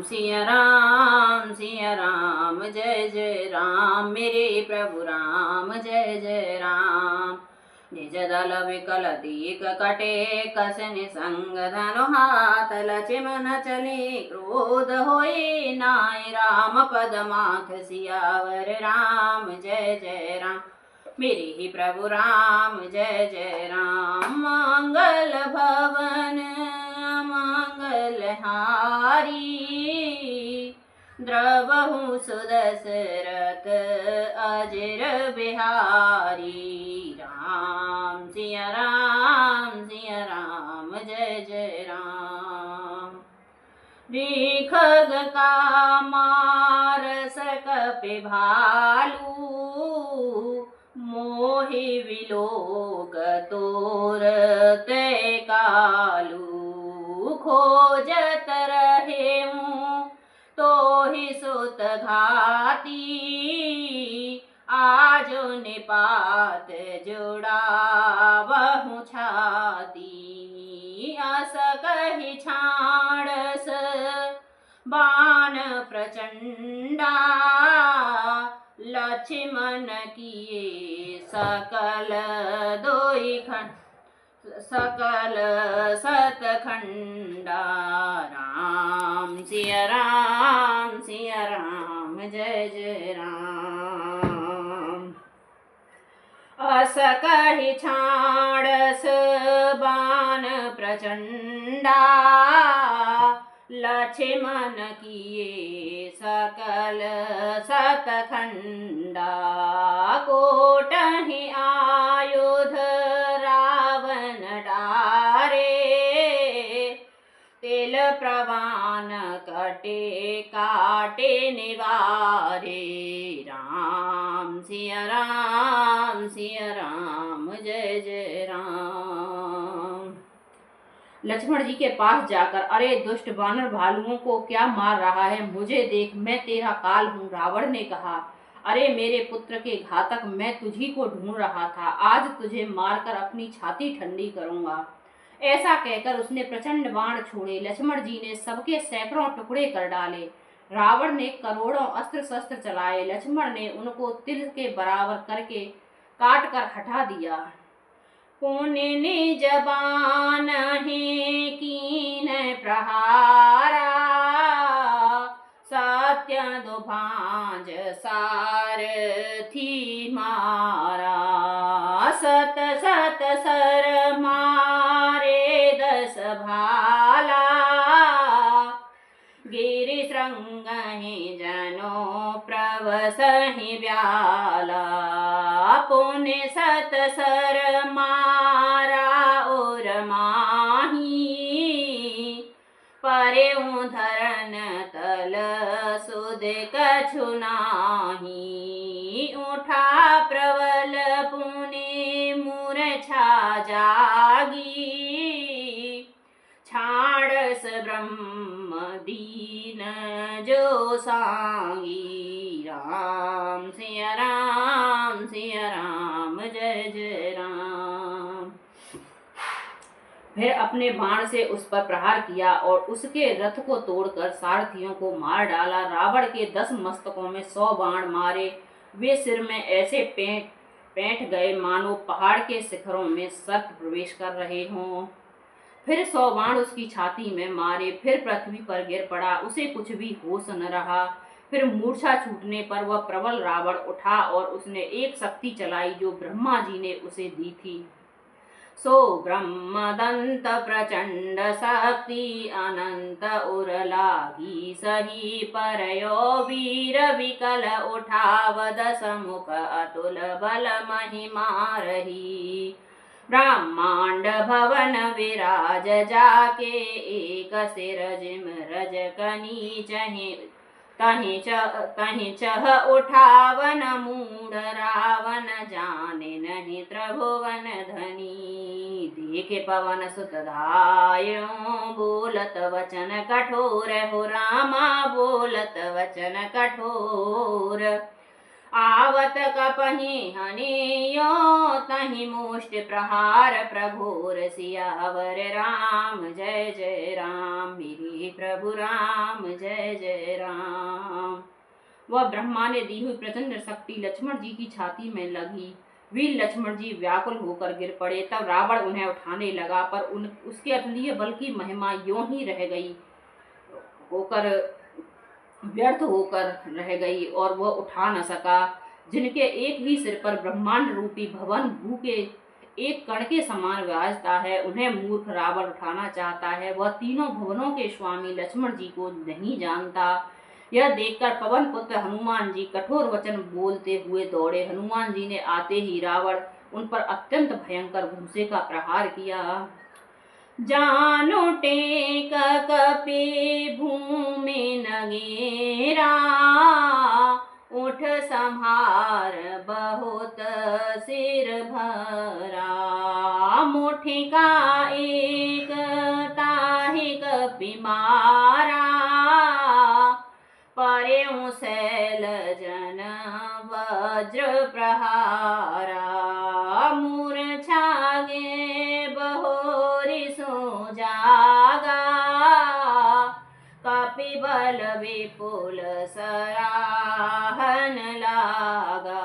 सिया राम जय जय राम मेरे प्रभु राम जय जय राम। निज दल विकल दीक कटे कस निसंग धनु हाथ लक्ष्मण चले क्रोध होए नाय राम पद माथ सियावर राम जय जय राम मेरे ही प्रभु राम जय जय राम। मंगल भवन मंगल हारी द्रवहु सुदशरथ अजर बिहारी। राम सिया राम जय जय राम। ऋखग का मारस कपि भालू मोहि विलोक तोरते कालू। खोजत रहे तोहि सुत घाती आजो निपात जुड़ावहु छाती। अस कहि छाड़स बाण प्रचंडा लक्ष्मण किए सकल दोई सकल सतखंडा। राम सिया राम जय जय राम। अस कहि छाड़स बाण प्रचंडा लक्ष्मण किए सकल सतखंडा। कोटहि आयुध रावण डारे तेल प्रवान कटे काटे निवारे। राम सिया राम जय जय राम। लक्ष्मण जी के पास जाकर अरे दुष्ट वानर भालुओं को क्या मार रहा है, मुझे देख मैं तेरा काल हूँ। रावण ने कहा अरे मेरे पुत्र के घातक मैं तुझी को ढूंढ रहा था, आज तुझे मारकर अपनी छाती ठंडी करूंगा। ऐसा कहकर उसने प्रचंड बाण छोड़े। लक्ष्मण जी ने सबके सैकड़ों टुकड़े कर डाले। रावण ने करोड़ों अस्त्र शस्त्र चलाए। लक्ष्मण ने उनको तिल के बराबर करके काट कर हटा दिया। पुण्य निज बान ही कीन प्रहारा सत्य दुभांज सारथी मारा। सत सत सर मारे दस भाला गिरि श्रृंगहि जनो प्रवसहि व्याला। पुण्य सत सर मारा और माही परे धरन तल सुध कछु नाही। उठा प्रबल पुनि मूर्छा जागी छाड़स ब्रह्म दीन जो सांगी। राम सिया राम जय जय राम। फिर अपने बाण से उस पर प्रहार किया और उसके रथ को तोड़कर सारथियों को मार डाला। रावण के 10 मस्तकों में 100 बाण मारे। वे सिर में ऐसे पैंठ गए मानो पहाड़ के शिखरों में सर्प प्रवेश कर रहे हों। फिर 100 बाण उसकी छाती में मारे। फिर पृथ्वी पर गिर पड़ा, उसे कुछ भी होश न रहा। फिर मूर्छा छूटने पर वह प्रबल रावण उठा और उसने एक शक्ति चलाई जो ब्रह्मा जी ने उसे दी थी। सो ब्रह्मदंत प्रचंड शक्ति अनंत उर लागी सही परयो वीर विकल उठाव 10 मुख अतुल बल महिमा रही। ब्रह्मांड भवन विराज जाके एक सिर जिम रज कनी चहि तहि चह उठावन मूढ़ रावण जाने नहीं त्रिभुवन धनी। देखे पवन सुत धायो बोलत वचन कठोर हो रामा बोलत वचन कठोर। आवत कपहि हनियो तहि मुष्ट प्रहार प्रघोर सियावर राम जय जय राम, मेरे प्रभु राम जय जय राम। वह ब्रह्मा ने दी हुई प्रचंड शक्ति लक्ष्मण जी की छाती में लगी। वीर लक्ष्मण जी व्याकुल होकर गिर पड़े। तब रावण उन्हें उठाने लगा, पर उसके अतुल्य बल की महिमा यों ही रह गई होकर व्यर्थ होकर रह गई और वह उठा न सका। जिनके एक ही सिर पर ब्रह्मांड रूपी भवन भू के एक कण के समान विराजता है, उन्हें मूर्ख रावण उठाना चाहता है। वह तीनों भुवनों के स्वामी लक्ष्मण जी को नहीं जानता। यह देखकर पवन पुत्र हनुमान जी कठोर वचन बोलते हुए दौड़े। हनुमान जी ने आते ही रावण उन पर अत्यंत भयंकर घूंसे का प्रहार किया। जानु टेक कपि भूमि नगेरा, उठ संहार बहुत सिर भरा। मुठि का एक ताहि कपि मारा, पर्यों शैल जन वज्र प्रहारा। मूर्छा गे बहोरि सो जागा, कपिबल विपुल सराहन लागा।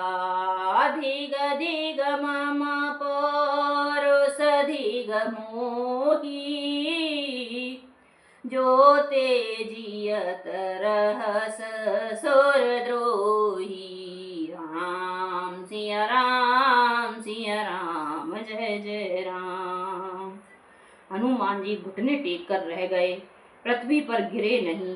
धिग धिग मम पौरुष धिग मोही, जो तेजियत रहस सुरद्रोही। राम सिया राम सिया राम जय जय राम। हनुमान जी घुटने टेक कर रह गए, पृथ्वी पर गिरे नहीं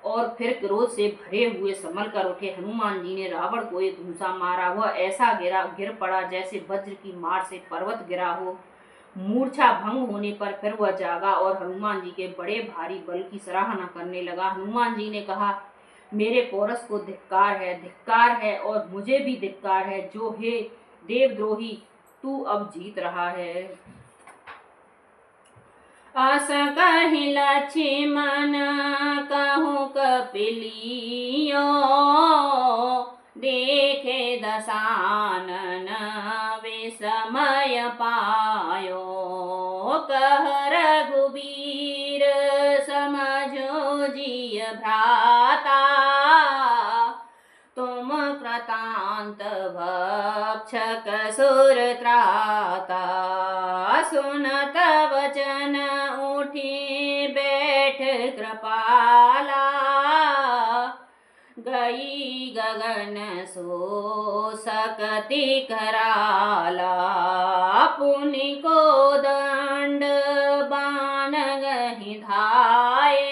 और फिर क्रोध से भरे हुए संभल कर उठे। हनुमान जी ने रावण को एक घूंसा मारा। वह ऐसा गिर पड़ा जैसे वज्र की मार से पर्वत गिरा हो। मूर्छा भंग होने पर फिर वह जागा और हनुमान जी के बड़े भारी बल की सराहना करने लगा। हनुमान जी ने कहा, मेरे पौरस को धिक्कार है और मुझे भी धिक्कार है, जो हे देवद्रोही तू अब जीत रहा है। अस कहि लक्ष्मण कहूँ कपिलियो, देखे दशानन विस्मय पायो। कह रघुबीर समझो जिय भ्राता, तुम कृतांत भक्षक सुर त्राता। सुनत वचन उठी बैठ कृपाला, गई गगन सो सकति कराला। पुनि को दंड बाण गहि धाये,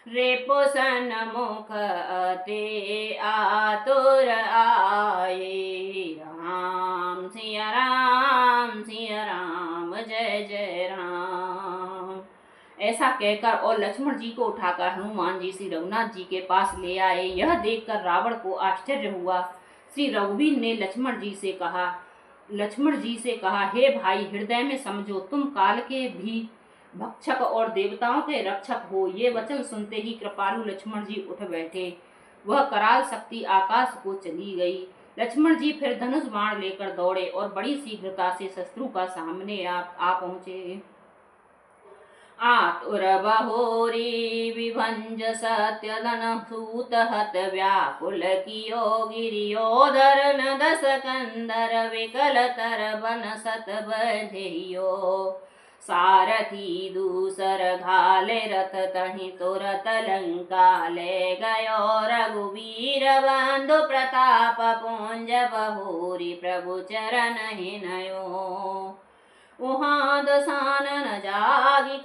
रिपुसन मुख अति आतुर आए। राम सिया राम जय जय राम। ऐसा कहकर और लक्ष्मण जी को उठाकर हनुमान जी श्री रघुनाथ जी के पास ले आए। यह देखकर रावण को आश्चर्य हुआ। श्री रघुवीर ने लक्ष्मण जी से कहा, हे भाई, हृदय में समझो, तुम काल के भी भक्षक और देवताओं के रक्षक हो। ये वचन सुनते ही कृपालु लक्ष्मण जी उठ बैठे। वह कराल शक्ति आकाश को चली गई। लक्ष्मण जी फिर धनुष बाण लेकर दौड़े और बड़ी शीघ्रता से शत्रु का सामने आ पहुंचे। आतुर बहोरी विभंज सत्यधन सूत हत व्याकुल कियो गिरियोधर न दस कंदर विकल तर बन सत बधियो। सारथी दूसर घाले रथ तहि तुरत लंका ले गयो। रघुवीर बंधु प्रताप पुंज बहोरी प्रभु चरण हिनयो। उहाँ दसानन जागी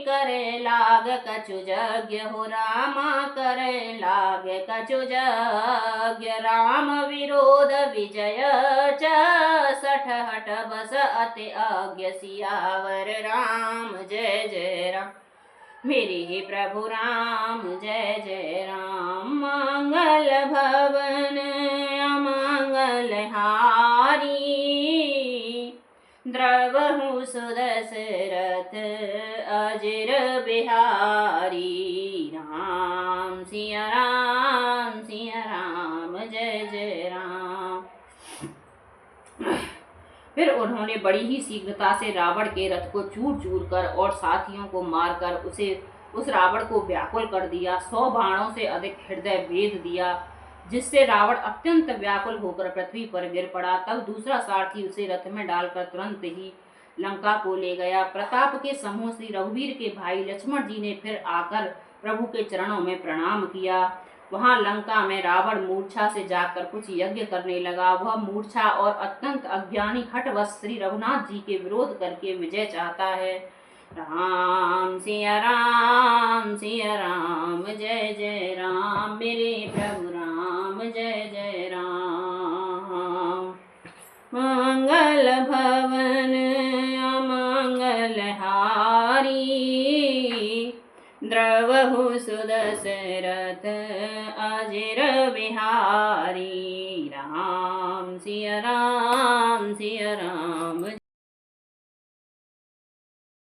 करे लाग कछु यज्ञ हो। रामा करे लाग कछु यज्ञ। राम विरोध विजय च सठ हट बस अति आज्ञ। सियावर राम जय जय राम, मेरे हे प्रभु राम जय जय राम। मंगल भवन अमंगल हारी, द्रवहु सुदशरथ अजिर बिहारी। राम सिया राम फिर उन्होंने बड़ी ही शीघ्रता से रावण के रथ को चूर चूर कर और साथियों को मारकर उस रावण को व्याकुल कर दिया। 100 बाणों से अधिक हृदय भेद दिया, जिससे रावण अत्यंत व्याकुल होकर पृथ्वी पर गिर पड़ा। तब दूसरा सारथी उसे रथ में डालकर तुरंत ही लंका को ले गया। प्रताप के समूह श्री रघुवीर के भाई लक्ष्मण जी ने फिर आकर प्रभु के चरणों में प्रणाम किया। वहां लंका में रावण मूर्छा से जाकर कुछ यज्ञ करने लगा। वह मूर्छा और अत्यंत अज्ञानी हठवश श्री रघुनाथ जी के विरोध करके विजय चाहता है। राम सिया राम जय जय राम, मेरे प्रभु राम जय जय राम। मंगल भवन अमंगल हारी, द्रवहु सुदशरथ अजिर बिहारी। राम सिया राम